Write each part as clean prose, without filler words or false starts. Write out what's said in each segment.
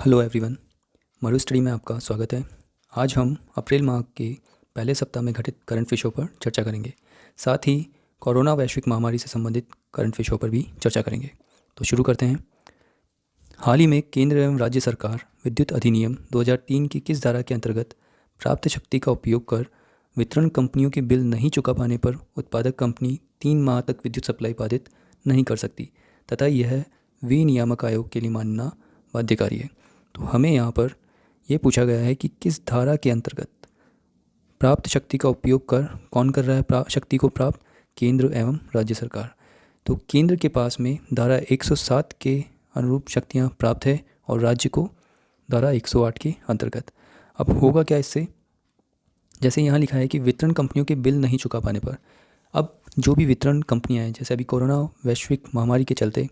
Hello everyone, मरु study में आपका स्वागत है। आज हम अप्रैल माह के पहले सप्ताह में घटित करंट विषयों पर चर्चा करेंगे। साथ ही कोरोना वैश्विक महामारी से संबंधित करंट विषयों पर भी चर्चा करेंगे। तो शुरू करते हैं। हाल ही में केंद्र एवं राज्य सरकार विद्युत अधिनियम 2003 की किस धारा के अंतर्गत प्राप्त शक्ति का उपयोग कर वितरण कंपनियों के बिल नहीं चुका पाने पर उत्पादक कंपनी 3 माह तक विद्युत सप्लाई बाधित नहीं कर सकती तथा यह विनियामक आयोग के लिए मानना बाध्यकारी है। तो हमें यहाँ पर यह पूछा गया है कि किस धारा के अंतर्गत प्राप्त शक्ति का उपयोग कर कौन कर रहा है शक्ति को प्राप्त, केंद्र एवं राज्य सरकार। तो केंद्र के पास में धारा 107 के अनुरूप शक्तियाँ प्राप्त है और राज्य को धारा 108 के अंतर्गत। अब होगा क्या इससे, जैसे यहाँ लिखा है कि वितरण कंपनियों के बिल नहीं चुका पाने पर, अब जो भी वितरण कंपनियाँ हैं, जैसे अभी कोरोना वैश्विक महामारी के चलते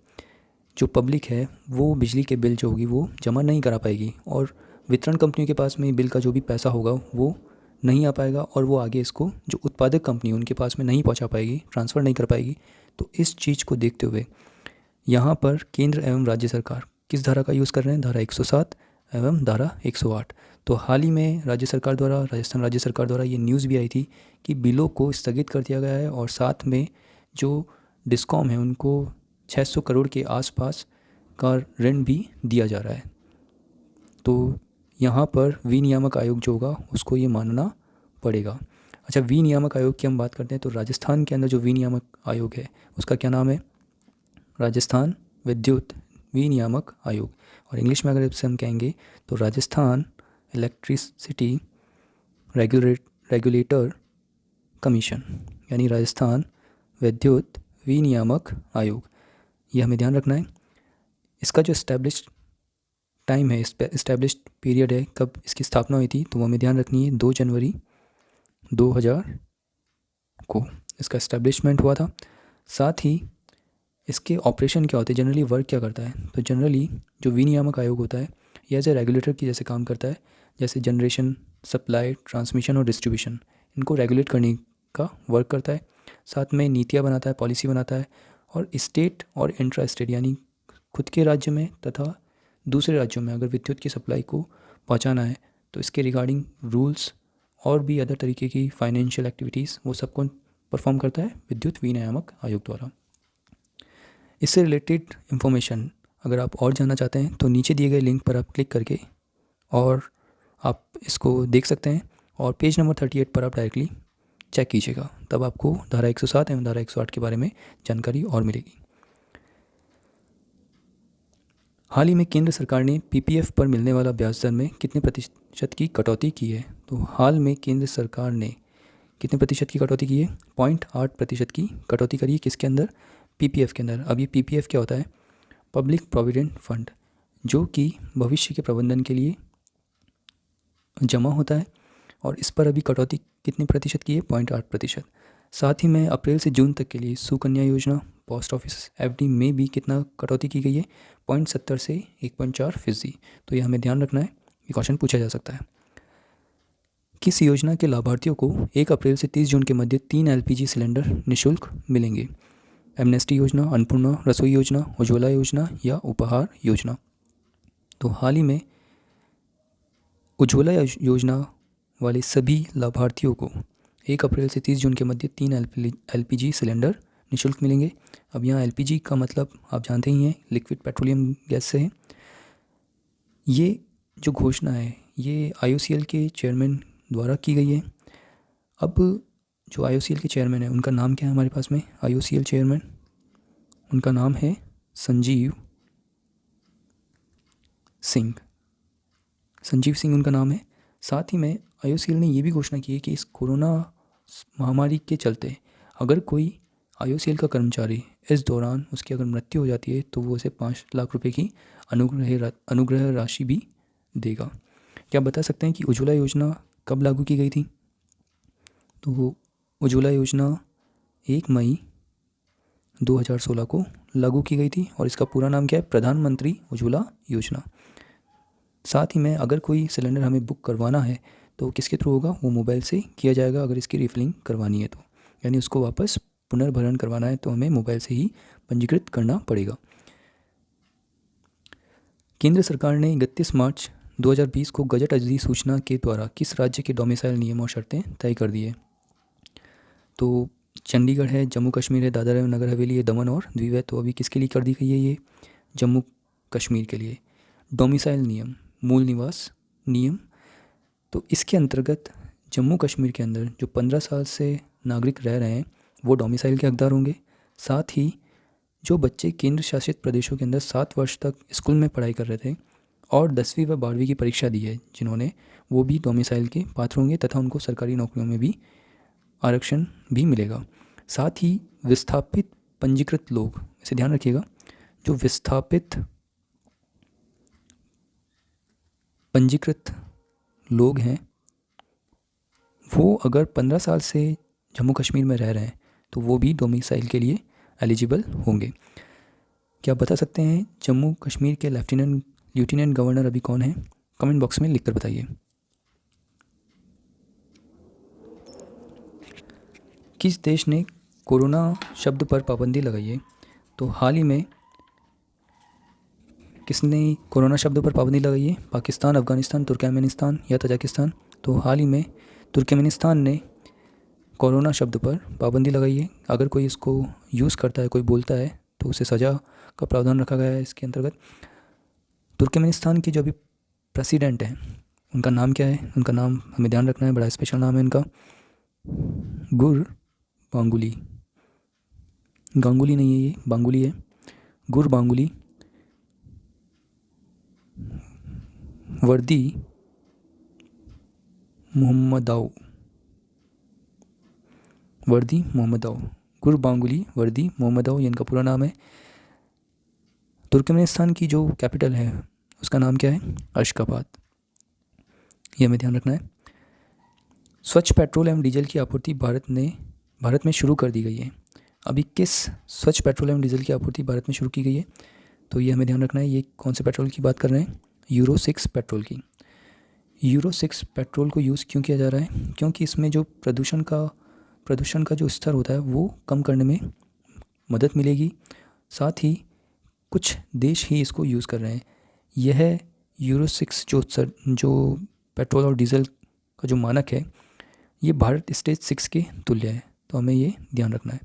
जो पब्लिक है वो बिजली के बिल जो होगी वो जमा नहीं करा पाएगी और वितरण कंपनियों के पास में बिल का जो भी पैसा होगा वो नहीं आ पाएगा और वो आगे इसको जो उत्पादक कंपनी है उनके पास में नहीं पहुंचा पाएगी, ट्रांसफ़र नहीं कर पाएगी। तो इस चीज़ को देखते हुए यहाँ पर केंद्र एवं राज्य सरकार किस धारा का यूज़ कर रहे हैं, धारा 107 एवं धारा 108। तो हाल ही में राज्य सरकार द्वारा, राजस्थान राज्य सरकार द्वारा ये न्यूज़ भी आई थी कि बिलों को स्थगित कर दिया गया है और साथ में जो डिस्कॉम है उनको 600 करोड़ के आसपास का ऋण भी दिया जा रहा है। तो यहाँ पर विनियामक आयोग जो होगा उसको ये मानना पड़ेगा। अच्छा, विनियामक आयोग की हम बात करते हैं तो राजस्थान के अंदर जो विनियामक आयोग है उसका क्या नाम है, राजस्थान विद्युत विनियामक आयोग। और इंग्लिश में अगर इससे हम कहेंगे तो राजस्थान इलेक्ट्रिसिटी रेगुलेटर कमीशन, यानी राजस्थान विद्युत विनियामक आयोग। ये हमें ध्यान रखना है। इसका जो इस्टेब्लिश्ड टाइम है, इस्टेब्लिश्ड पीरियड है, कब इसकी स्थापना हुई थी, तो वो हमें ध्यान रखनी है 2 जनवरी 2000 को इसका इस्टेब्लिशमेंट हुआ था। साथ ही इसके ऑपरेशन क्या होते हैं, जनरली वर्क क्या करता है, तो जनरली जो विनियामक आयोग होता है ये एज ए रेगुलेटर की जैसे काम करता है, जैसे जनरेशन, सप्लाई, ट्रांसमिशन और डिस्ट्रीब्यूशन, इनको रेगुलेट करने का वर्क करता है। साथ में नीतियाँ बनाता है, पॉलिसी बनाता है और स्टेट और इंट्रा स्टेट यानी खुद के राज्य में तथा दूसरे राज्यों में अगर विद्युत की सप्लाई को पहुंचाना है तो इसके रिगार्डिंग रूल्स और भी अदर तरीके की फाइनेंशियल एक्टिविटीज़ वो सब कौन परफॉर्म करता है, विद्युत विनियामक आयोग द्वारा। इससे रिलेटेड इन्फॉर्मेशन अगर आप और जानना चाहते हैं तो नीचे दिए गए लिंक पर आप क्लिक करके और आप इसको देख सकते हैं और पेज नंबर 38 पर आप डायरेक्टली चेक कीजिएगा, तब आपको धारा 107 एवं धारा 108 के बारे में जानकारी और मिलेगी। हाल ही में केंद्र सरकार ने पीपीएफ पर मिलने वाला ब्याज दर में कितने प्रतिशत की कटौती की है, तो हाल में केंद्र सरकार ने कितने प्रतिशत की कटौती की है, 0.8% की कटौती करी है। किसके अंदर, पीपीएफ के अंदर। अब ये पीपीएफ क्या होता है, पब्लिक प्रोविडेंट फंड, जो कि भविष्य के प्रबंधन के लिए जमा होता है और इस पर अभी कटौती कितने प्रतिशत की है, 0.8%। साथ ही में अप्रैल से जून तक के लिए सुकन्या योजना, पोस्ट ऑफिस एफडी में भी कितना कटौती की गई है, 0.70 से 1.4%। तो ये हमें ध्यान रखना है, ये क्वेश्चन पूछा जा सकता है। किस योजना के लाभार्थियों को 1 अप्रैल से 30 जून के मध्य 3 एलपीजी सिलेंडर निःशुल्क मिलेंगे, एमनेस्टी योजना, अन्नपूर्णा रसोई योजना, उज्ज्वला योजना या उपहार योजना। तो हाल ही में उज्ज्वला योजना वाले सभी लाभार्थियों को 1 अप्रैल से 30 जून के मध्य 3 एलपीजी सिलेंडर निःशुल्क मिलेंगे। अब यहाँ एलपीजी का मतलब आप जानते ही हैं, लिक्विड पेट्रोलियम गैस से है। ये जो घोषणा है ये आईओसीएल के चेयरमैन द्वारा की गई है। अब जो आईओसीएल के चेयरमैन है उनका नाम क्या है हमारे पास में, आईओसीएल चेयरमैन, उनका नाम है संजीव सिंह उनका नाम है। साथ ही में आईओसीएल ने ये भी घोषणा की है कि इस कोरोना महामारी के चलते अगर कोई आईओसीएल का कर्मचारी इस दौरान उसकी अगर मृत्यु हो जाती है तो वो उसे 5 लाख रुपए की अनुग्रह राशि भी देगा। क्या आप बता सकते हैं कि उज्ज्वला योजना कब लागू की गई थी, तो उज्ज्वला योजना 1 मई 2016 को लागू की गई थी और इसका पूरा नाम क्या है, प्रधानमंत्री उज्ज्वला योजना। साथ ही में अगर कोई सिलेंडर हमें बुक करवाना है तो किसके थ्रू होगा, वो मोबाइल से किया जाएगा अगर इसकी रिफिलिंग करवानी है तो, यानी उसको वापस पुनर्भरण करवाना है तो हमें मोबाइल से ही पंजीकृत करना पड़ेगा। केंद्र सरकार ने 31 मार्च 2020 को गजट अधिसूचना के द्वारा किस राज्य के डोमिसाइल नियम और शर्तें तय कर दी है? तो चंडीगढ़ है, जम्मू कश्मीर है, दादरा और नगर हवेली है, दमन और दीव है। तो अभी किसके लिए कर दी गई है ये? जम्मू कश्मीर के लिए। डोमिसाइल नियम, मूल निवास नियम, तो इसके अंतर्गत जम्मू कश्मीर के अंदर जो 15 साल से नागरिक रह रहे हैं वो डोमिसाइल के हकदार होंगे। साथ ही जो बच्चे केंद्र शासित प्रदेशों के अंदर 7 वर्ष तक स्कूल में पढ़ाई कर रहे थे और 10वीं व 12वीं की परीक्षा दी है जिन्होंने, वो भी डोमिसाइल के पात्र होंगे तथा उनको सरकारी नौकरियों में भी आरक्षण भी मिलेगा। साथ ही विस्थापित पंजीकृत लोग, इसे ध्यान रखिएगा, जो विस्थापित पंजीकृत लोग हैं वो अगर 15 साल से जम्मू कश्मीर में रह रहे हैं तो वो भी डोमिसाइल के लिए एलिजिबल होंगे। क्या आप बता सकते हैं जम्मू कश्मीर के लेफ्टिनेंट गवर्नर अभी कौन है? कमेंट बॉक्स में लिखकर बताइए। किस देश ने कोरोना शब्द पर पाबंदी लगाई है? तो हाल ही में किसने कोरोना शब्द पर पाबंदी लगाई है? पाकिस्तान, अफगानिस्तान, तुर्कमेनिस्तान या तजाकिस्तान? तो हाल ही में तुर्कमेनिस्तान ने कोरोना शब्द पर पाबंदी लगाई है। अगर कोई इसको यूज़ करता है, कोई बोलता है, तो उसे सज़ा का प्रावधान रखा गया है इसके अंतर्गत। तुर्कमेनिस्तान के जो अभी प्रेसिडेंट हैं उनका नाम क्या है? उनका नाम हमें ध्यान रखना है, बड़ा स्पेशल नाम है इनका, गुरबांगुली। गांगुली नहीं है, ये बांगुली है, गुरबांगुली वर्दी मोहम्मदाव, गुरबांगुली वर्दी मोहम्मदाव, ये इनका पूरा नाम है। तुर्कमेनिस्तान की जो कैपिटल है उसका नाम क्या है? अशगाबाद, ये हमें ध्यान रखना है। स्वच्छ पेट्रोल एवं डीजल की आपूर्ति भारत में शुरू कर दी गई है। अभी किस स्वच्छ पेट्रोल एवं डीजल की आपूर्ति भारत में शुरू की गई है? तो ये हमें ध्यान रखना है। ये कौन से पेट्रोल की बात कर रहे हैं? यूरो 6 पेट्रोल की। यूरो 6 पेट्रोल को यूज़ क्यों किया जा रहा है? क्योंकि इसमें जो प्रदूषण का जो स्तर होता है वो कम करने में मदद मिलेगी। साथ ही कुछ देश ही इसको यूज़ कर रहे हैं। यह यूरो 6 जो पेट्रोल और डीजल का जो मानक है ये भारत स्टेज 6 के तुल्य है, तो हमें ये ध्यान रखना है।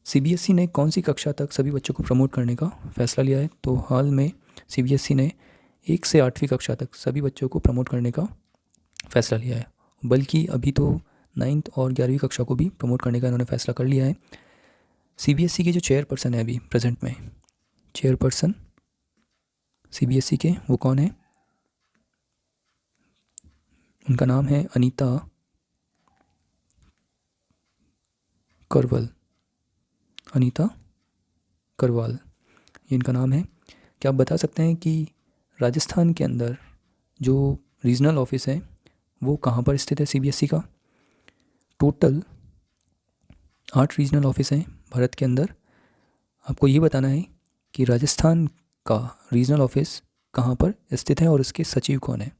सीबीएसई ने कौन सी कक्षा तक सभी बच्चों को प्रमोट करने का फैसला लिया है? तो हाल में सीबीएसई ने 1 से 8वीं कक्षा तक सभी बच्चों को प्रमोट करने का फैसला लिया है, बल्कि अभी तो 9th और 11वीं कक्षा को भी प्रमोट करने का इन्होंने फैसला कर लिया है। सीबीएसई के जो चेयरपर्सन है अभी प्रेजेंट में, चेयरपर्सन सीबीएसई के वो कौन है? उनका नाम है अनीता करवाल, ये इनका नाम है। क्या आप बता सकते हैं कि राजस्थान के अंदर जो रीजनल ऑफिस है वो कहाँ पर स्थित है सीबीएसई का? टोटल 8 रीजनल ऑफिस हैं भारत के अंदर। आपको ये बताना है कि राजस्थान का रीजनल ऑफिस कहाँ पर स्थित है और उसके सचिव कौन है।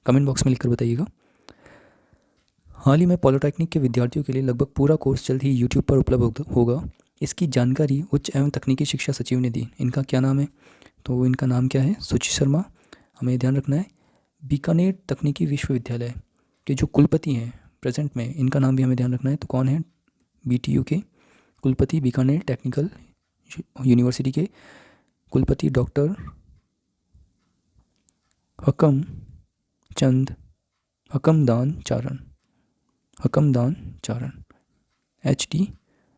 कमेंट बॉक्स में लिखकर बताइएगा। हाल ही में पॉलिटेक्निक के विद्यार्थियों के लिए लगभग पूरा कोर्स जल्द ही यूट्यूब पर उपलब्ध होगा। इसकी जानकारी उच्च एवं तकनीकी शिक्षा सचिव ने दी। इनका क्या नाम है? तो इनका नाम क्या है? सुचि शर्मा। हमें ध्यान रखना है। बीकानेर तकनीकी विश्वविद्यालय के जो कुलपति हैं प्रेजेंट में, इनका नाम भी हमें ध्यान रखना है। तो कौन है? बीटीयू के कुलपति, बीकानेर टेक्निकल यूनिवर्सिटी के कुलपति डॉक्टर हकमदान चारण, HD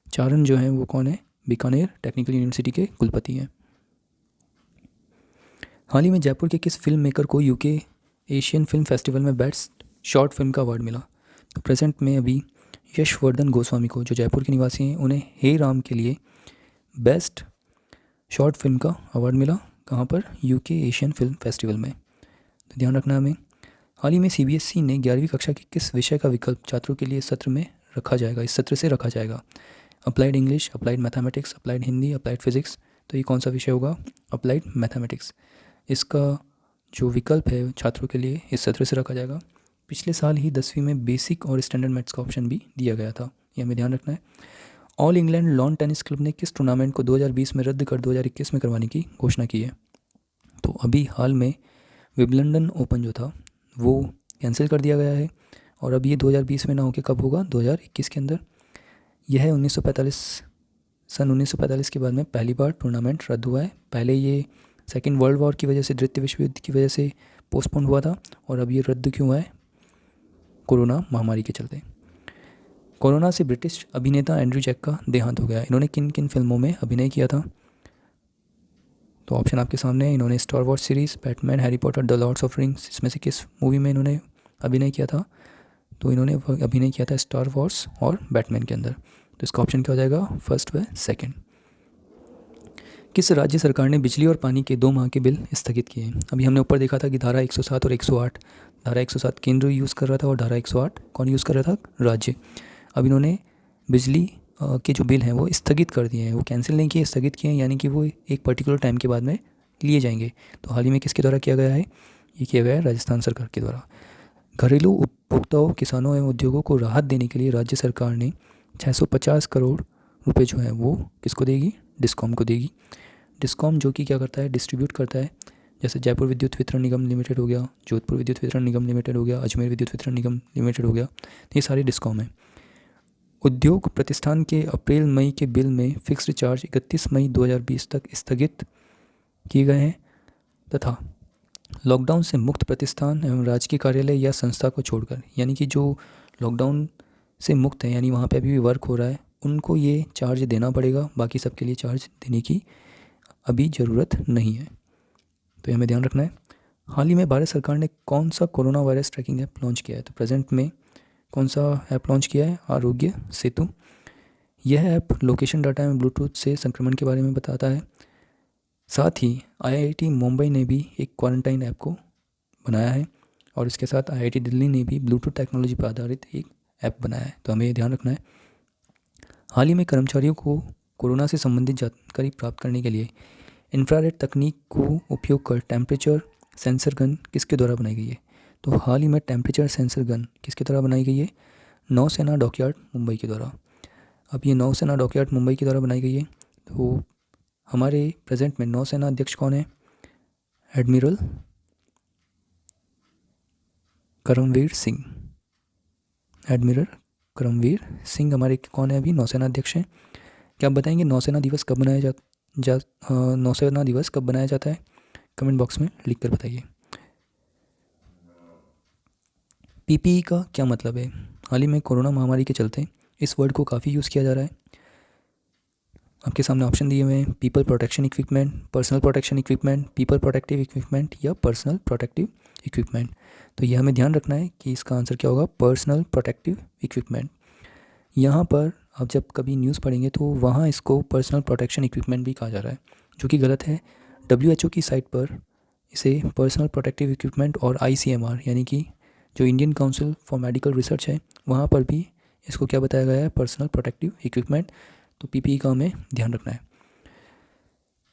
चारण जो है वो कौन है? बीकानेर टेक्निकल यूनिवर्सिटी के कुलपति हैं। हाल ही में जयपुर के किस फिल्म मेकर को यूके एशियन फिल्म फेस्टिवल में बेस्ट शॉर्ट फिल्म का अवार्ड मिला? तो प्रेजेंट में अभी यशवर्धन गोस्वामी को, जो जयपुर के निवासी हैं, उन्हें हे राम के लिए बेस्ट शॉर्ट फिल्म का अवार्ड मिला। कहाँ पर? यूके एशियन फिल्म फेस्टिवल में, तो ध्यान रखना हमें। हाल ही में सीबीएसई ने 11वीं कक्षा के किस विषय का विकल्प छात्रों के लिए इस सत्र से रखा जाएगा? Applied English, applied mathematics, applied Hindi, applied physics. तो ये कौन सा विषय होगा? Applied mathematics. इसका जो विकल्प है छात्रों के लिए इस सत्र से रखा जाएगा। पिछले साल ही 10वीं में बेसिक और स्टैंडर्ड मैथ्स का ऑप्शन भी दिया गया था, ये हमें ध्यान रखना है। All England lawn tennis club ने किस टूर्नामेंट को 2020 में रद्द कर 2021 में करवाने की घोषणा की है? तो अभी हाल में विंबलडन ओपन जो था वो कैंसिल कर दिया गया है, और अब ये 2020 में ना होकर कब होगा, 2021 के अंदर। यह 1945 के बाद में पहली बार टूर्नामेंट रद्द हुआ है। पहले ये सेकेंड वर्ल्ड वॉर की वजह से, द्वितीय विश्व युद्ध की वजह से पोस्टपोन हुआ था, और अब ये रद्द क्यों हुआ है, कोरोना महामारी के चलते। कोरोना से ब्रिटिश अभिनेता एंड्रयू जैक का देहांत हो गया। इन्होंने किन किन फिल्मों में अभिनय किया था, तो ऑप्शन आपके सामने है। इन्होंने Star Wars series, Batman, Harry Potter, the Lords of Rings, इसमें से किस मूवी में इन्होंने अभिनय किया था, तो इन्होंने अभिनय किया था स्टार वॉर्स और बैटमैन के अंदर। तो इसका ऑप्शन क्या हो जाएगा, फर्स्ट व सेकंड। किस राज्य सरकार ने बिजली और पानी के 2 माह के बिल स्थगित किए हैं। अभी हमने ऊपर देखा था कि धारा 107 और 108, धारा 107 केंद्र यूज़ कर रहा था और धारा 108 कौन यूज़ कर रहा था, राज्य। अब इन्होंने बिजली के जो बिल हैं वो स्थगित कर दिए हैं, वो कैंसिल नहीं किए, स्थगित किए हैं, यानी कि वो एक पर्टिकुलर टाइम के बाद में लिए जाएंगे। तो हाल ही में किसके द्वारा किया गया है, ये किया गया है राजस्थान सरकार के द्वारा। घरेलू उपभोक्ताओं, किसानों एवं उद्योगों को राहत देने के लिए राज्य सरकार ने 650 करोड़ रुपए जो है वो किसको देगी, डिस्कॉम को देगी। डिस्कॉम जो कि क्या करता है, डिस्ट्रीब्यूट करता है, जैसे जयपुर विद्युत वितरण निगम लिमिटेड हो गया, जोधपुर विद्युत वितरण निगम लिमिटेड हो गया, अजमेर विद्युत वितरण निगम लिमिटेड हो गया, ये सारे डिस्कॉम हैं। उद्योग प्रतिष्ठान के अप्रैल मई के बिल में फिक्स्ड चार्ज 31 मई 2020 तक स्थगित किए गए हैं, तथा लॉकडाउन से मुक्त प्रतिष्ठान एवं राजकीय कार्यालय या संस्था को छोड़कर, यानी कि जो लॉकडाउन से मुक्त है, यानी वहाँ पे अभी भी वर्क हो रहा है, उनको ये चार्ज देना पड़ेगा, बाकी सबके लिए चार्ज देने की अभी ज़रूरत नहीं है। तो हमें ध्यान रखना है। हाल ही में भारत सरकार ने कौन सा corona virus tracking app launch किया है, तो प्रेजेंट में कौन सा ऐप लॉन्च किया है, आरोग्य सेतु। यह ऐप लोकेशन डाटा एवं ब्लूटूथ से संक्रमण के बारे में बताता है। साथ ही आईआईटी मुंबई ने भी एक क्वारंटाइन ऐप को बनाया है, और इसके साथ आईआईटी दिल्ली ने भी ब्लूटूथ टेक्नोलॉजी पर आधारित एक ऐप बनाया है। तो हमें ये ध्यान रखना है। हाल ही में कर्मचारियों को कोरोना से संबंधित जानकारी प्राप्त करने के लिए इंफ्रारेड तकनीक को उपयोग कर टेम्परेचर सेंसर गन किसके द्वारा बनाई गई है, तो हाल ही में टेम्परेचर सेंसर गन किसके द्वारा बनाई गई है, नौसेना डॉकयार्ड मुंबई के द्वारा। अब ये नौसेना डॉकयार्ड मुंबई के द्वारा बनाई गई है। तो हमारे प्रेजेंट में नौसेना अध्यक्ष कौन है, एडमिरल करमवीर सिंह। एडमिरल करमवीर सिंह हमारे कौन है, अभी नौसेना अध्यक्ष हैं। क्या आप बताएंगे नौसेना दिवस कब बनाया नौसेना दिवस कब बनाया जाता है, कमेंट बॉक्स में लिख कर बताइए। पीपीई का क्या मतलब है। हाल ही में कोरोना महामारी के चलते इस वर्ड को काफ़ी यूज़ किया जा रहा है। आपके सामने ऑप्शन दिए हुए हैं, people protection equipment, personal protection equipment, people protective equipment या पर्सनल प्रोटेक्टिव इक्विपमेंट। तो ये हमें ध्यान रखना है कि इसका आंसर क्या होगा, पर्सनल प्रोटेक्टिव इक्विपमेंट। यहाँ पर आप जब कभी न्यूज़ पढ़ेंगे तो वहाँ इसको पर्सनल प्रोटेक्शन इक्विपमेंट भी कहा जा रहा है, जो कि गलत है। WHO की साइट पर इसे पर्सनल प्रोटेक्टिव इक्विपमेंट और ICMR यानी कि जो Indian council for medical research है, वहाँ पर भी इसको क्या बताया गया है, पर्सनल प्रोटेक्टिव इक्विपमेंट। तो PPE का हमें ध्यान रखना है।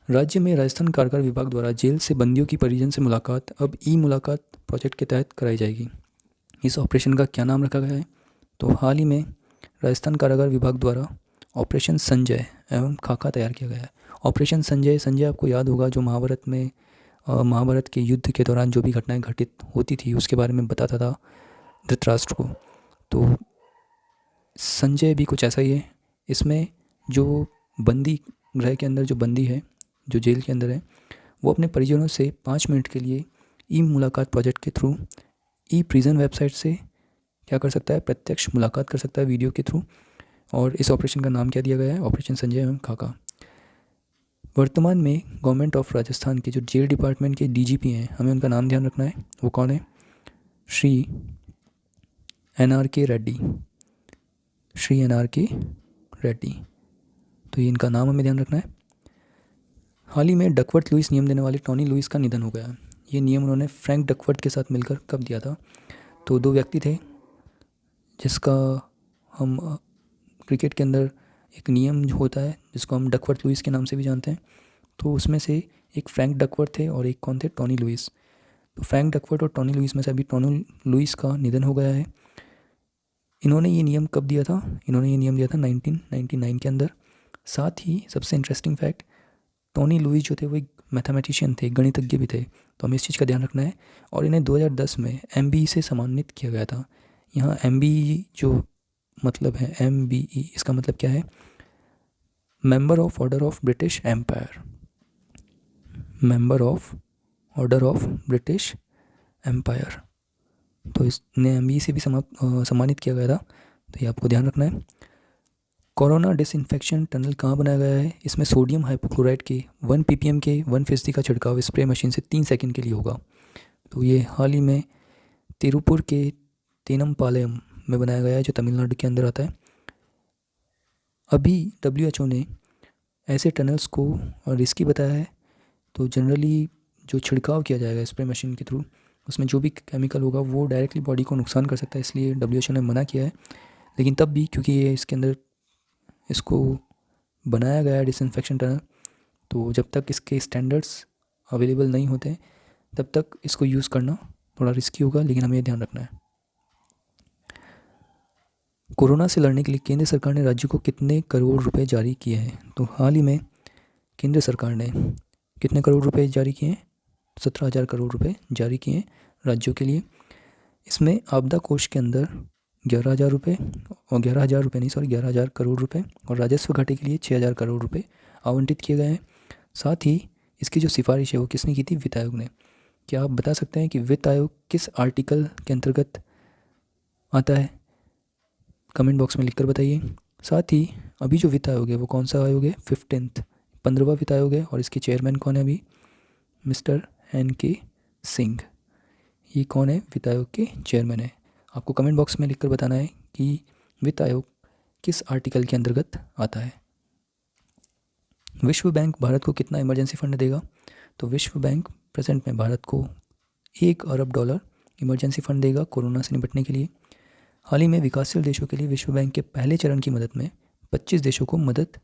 राज्य में राजस्थान कारागार विभाग द्वारा जेल से बंदियों की परिजन से मुलाकात अब मुलाकात प्रोजेक्ट के तहत कराई जाएगी। इस ऑपरेशन का क्या नाम रखा गया है, तो हाल ही में राजस्थान कारागार विभाग द्वारा ऑपरेशन संजय एवं खाका तैयार किया गया है। ऑपरेशन संजय आपको याद होगा, जो महाभारत के युद्ध के दौरान जो भी घटनाएं घटित होती थी उसके बारे में बताता था धृतराष्ट्र को। तो संजय भी कुछ ऐसा ही है। इसमें जो बंदी गृह के अंदर जो बंदी है, जो जेल के अंदर है, वो अपने परिजनों से 5 मिनट के लिए मुलाकात प्रोजेक्ट के थ्रू प्रिजन वेबसाइट से क्या कर सकता है, प्रत्यक्ष मुलाकात कर सकता है वीडियो के थ्रू। और इस ऑपरेशन का नाम क्या दिया गया है, ऑपरेशन संजय एवं खाका। वर्तमान में गवर्नमेंट ऑफ राजस्थान के जो जेल डिपार्टमेंट के DGP हैं, हमें उनका नाम ध्यान रखना है। वो कौन है, श्री NRK रेड्डी, श्री NRK रेड्डी। तो ये इनका नाम हमें ध्यान रखना है। हाल ही में डकवर्थ लुईस नियम देने वाले टोनी लुईस का निधन हो गया। ये नियम उन्होंने फ्रैंक डकवर्थ के साथ मिलकर कब दिया था, तो 2 व्यक्ति थे जिसका हम क्रिकेट के अंदर एक नियम होता है जिसको हम डकवर्थ लुईस के नाम से भी जानते हैं। तो उसमें से एक फ्रैंक डकवर्थ थे और एक कौन थे, टोनी लुईस। तो फ्रैंक डकवर्थ और टोनी लुईस में से अभी टोनी लुईस का निधन हो गया है। इन्होंने ये नियम कब दिया था, इन्होंने ये नियम दिया था 1999 के अंदर। साथ ही सबसे इंटरेस्टिंग फैक्ट, टोनी लुईस जो थे वो एक मैथमेटिशियन थे, गणितज्ञ भी थे, तो हमें इस चीज़ का ध्यान रखना है। और इन्हें 2010 में MBE से सम्मानित किया गया था। यहाँ MBE जो मतलब है, MBE इसका मतलब क्या है? Member of order of British Empire, member of order of British Empire. तो इन्हें MBE से भी सम्मानित किया गया था, तो ये आपको ध्यान रखना है। कोरोना डिसइंफेक्शन टनल कहाँ बनाया गया है? इसमें सोडियम हाइपोक्लोराइड के 1 ppm के 1% का छिड़काव स्प्रे मशीन से 3 सेकंड के लिए होगा। तो ये हाल ही में तिरुपुर के तेनमपालयम में बनाया गया है, जो तमिलनाडु के अंदर आता है। अभी WHO ने ऐसे टनल्स को रिस्की बताया है। तो जनरली जो छिड़काव किया जाएगा स्प्रे मशीन के थ्रू, उसमें जो भी केमिकल होगा वो डायरेक्टली बॉडी को नुकसान कर सकता है, इसलिए WHO ने मना किया है। लेकिन तब भी क्योंकि ये इसके अंदर इसको बनाया गया है डिसइंफेक्शन टनल, तो जब तक इसके स्टैंडर्ड्स अवेलेबल नहीं होते तब तक इसको यूज़ करना थोड़ा रिस्की होगा, लेकिन हमें ध्यान रखना है। कोरोना से लड़ने के लिए केंद्र सरकार ने राज्यों को कितने करोड़ रुपए जारी किए हैं? तो हाल ही में केंद्र सरकार ने कितने करोड़ रुपए जारी किए हैं? 17,000 करोड़ रुपए जारी किए हैं राज्यों के लिए। इसमें आपदा कोष के अंदर 11,000 रुपये और 11,000 रुपये नहीं, सॉरी 11,000 करोड़ रुपए, और राजस्व घाटे के लिए 6,000 करोड़ रुपए आवंटित किए गए हैं। साथ ही इसकी जो सिफारिश है वो किसने की थी? वित्त आयोग ने। क्या आप बता सकते हैं कि वित्त आयोग किस आर्टिकल के अंतर्गत आता है? कमेंट बॉक्स में लिखकर बताइए। साथ ही अभी जो वित्त आयोग है वो कौन सा आयोग है? 15वां वित्त आयोग है, और इसके चेयरमैन कौन है अभी? Mister NK Singh. ये कौन है? वित्त आयोग के चेयरमैन है। आपको कमेंट बॉक्स में लिखकर बताना है कि वित्त आयोग किस आर्टिकल के अंतर्गत आता है। विश्व बैंक भारत को कितना इमरजेंसी फंड देगा? तो विश्व बैंक प्रेजेंट में भारत को $1 अरब इमरजेंसी फंड देगा कोरोना से निपटने के लिए। हाल ही में विकासशील देशों के लिए विश्व बैंक के पहले चरण की मदद में 25 देशों को मदद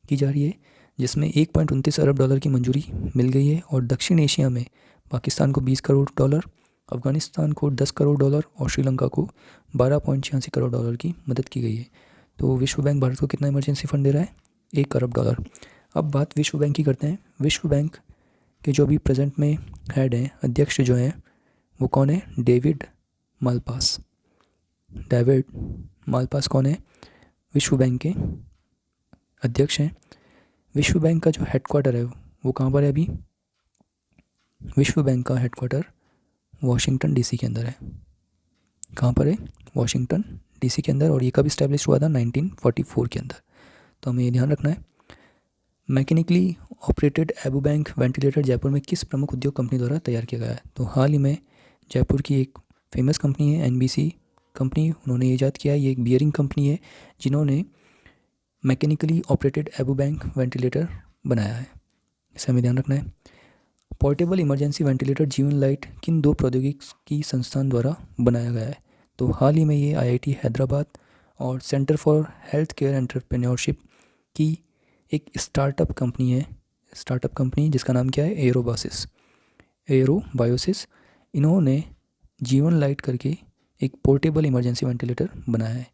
की जा रही है, जिसमें $1.29 अरब की मंजूरी मिल गई है। और दक्षिण एशिया में पाकिस्तान को $20 करोड़, अफगानिस्तान को $10 करोड़ और श्रीलंका को $12.86 करोड़ की मदद की गई है। तो विश्व बैंक भारत को कितना इमरजेंसी फंड दे रहा है? $1 अरब। अब बात विश्व बैंक की करते हैं। विश्व बैंक के जो अभी प्रेजेंट में हेड हैं, अध्यक्ष जो हैं, वो कौन है? David Malpass. डेविड मालपास कौन है? विश्व बैंक के अध्यक्ष हैं। विश्व बैंक का जो हेडक्वार्टर है वो कहाँ पर है अभी? विश्व बैंक का हेडक्वार्टर वॉशिंगटन DC के अंदर है। कहाँ पर है? वॉशिंगटन DC के अंदर। और ये कब इस्टेब्लिश हुआ था? 1944 के अंदर। तो हमें ये ध्यान रखना है। Mechanically operated above bank ventilator Jaipur में किस प्रमुख उद्योग कंपनी द्वारा तैयार किया गया है? तो हाल ही में जयपुर की एक फेमस कंपनी है NBC कंपनी, उन्होंने ईजाद किया है। ये एक बियरिंग कंपनी है जिन्होंने mechanically operated above bank ventilator बनाया है। इसे हमें ध्यान रखना है। पोर्टेबल इमरजेंसी वेंटिलेटर जीवन लाइट किन 2 प्रौद्योगिकी संस्थान द्वारा बनाया गया है? तो हाल ही में ये IIT हैदराबाद और centre for health care entrepreneurship की एक स्टार्टअप कंपनी जिसका नाम क्या है? एरोबायोसिस। इन्होंने जीवन लाइट करके एक पोर्टेबल इमरजेंसी वेंटिलेटर बनाया है।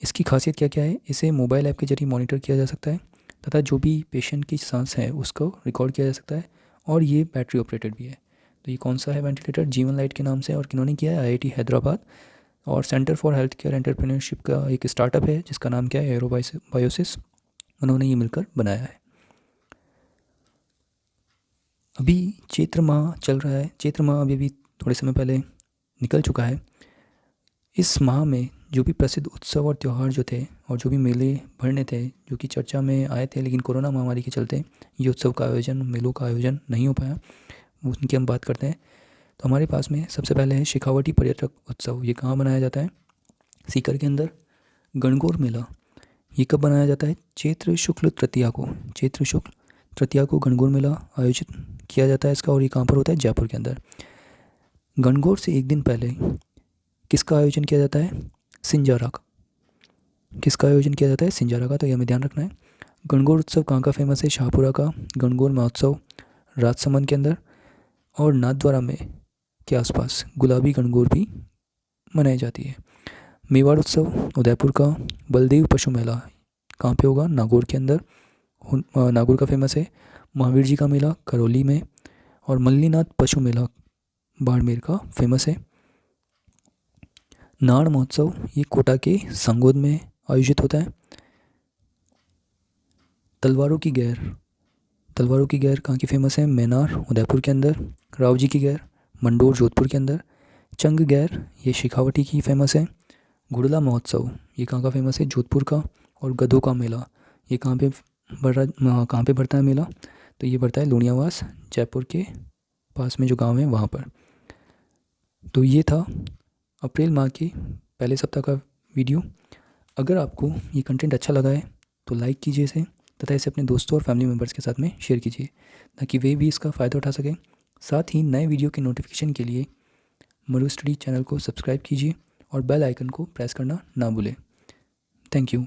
इसकी खासियत क्या क्या है? इसे मोबाइल ऐप के जरिए मॉनिटर किया जा सकता है तथा जो भी पेशेंट की सांस है उसको रिकॉर्ड किया जा सकता है, और ये बैटरी ऑपरेटेड भी है। तो ये कौन सा है वेंटिलेटर? जीवन लाइट के नाम से। और किन्होंने किया है? IIT हैदराबाद और centre for health care entrepreneurship का एक स्टार्टअप है जिसका नाम क्या है? एरोबायोसिस। उन्होंने ये मिलकर बनाया है। अभी चैत्र माह चल रहा है। चैत्र माह अभी थोड़े समय पहले निकल चुका है। इस माह में जो भी प्रसिद्ध उत्सव और त्यौहार जो थे और जो भी मेले भरने थे जो कि चर्चा में आए थे, लेकिन कोरोना महामारी के चलते ये उत्सव का आयोजन, मेलों का आयोजन नहीं हो पाया, उनकी हम बात करते हैं। तो हमारे पास में सबसे पहले है शेखावटी पर्यटक उत्सव। ये कहाँ मनाया जाता है? सीकर के अंदर। गणगौर मेला ये कब मनाया जाता है? चैत्र शुक्ल तृतीया को। चैत्र शुक्ल तृतीया को गणगौर मेला आयोजित किया जाता है इसका, और ये कहाँ पर होता है? जयपुर के अंदर। गणगौर से एक दिन पहले किसका आयोजन किया जाता है? सिंजारा का। किसका आयोजन किया जाता है? सिंजारा का। तो ये हमें ध्यान रखना है। गणगौर उत्सव कहाँ का फेमस है? शाहपुरा का गणगौर महोत्सव राजसमंद के अंदर, और नाथद्वारा में के आसपास गुलाबी गणगौर भी मनाई जाती है। मेवाड़ उत्सव उदयपुर का। बलदेव पशु मेला कहाँ पे होगा? नागौर के अंदर। नागौर का फेमस है। महावीर जी का मेला करौली में, और मल्लीनाथ पशु मेला बाड़मेर का फेमस है। नाड़ महोत्सव ये कोटा के संगोद में आयोजित होता है। तलवारों की गैर कहाँ की फेमस है? मैनार उदयपुर के अंदर। रावजी की गैर मंडोर जोधपुर के अंदर। चंग गैर ये शेखावटी की फेमस है। घुड़ला महोत्सव ये कहाँ का फेमस है? जोधपुर का। और गधों का मेला ये कहाँ पे भरता है मेला? तो ये भरता है लूणियावास, जयपुर के पास में जो गांव है वहाँ पर। तो ये था अप्रैल माह के पहले सप्ताह का वीडियो। अगर आपको ये कंटेंट अच्छा लगा है तो लाइक कीजिए इसे, तथा इसे अपने दोस्तों और फैमिली मेम्बर्स के साथ में शेयर कीजिए, ताकि वे भी इसका फ़ायदा उठा सकें। साथ ही नए वीडियो के नोटिफिकेशन के लिए मरु स्टडी चैनल को सब्सक्राइब कीजिए और बेल आइकन को प्रेस करना ना भूलें। Thank you.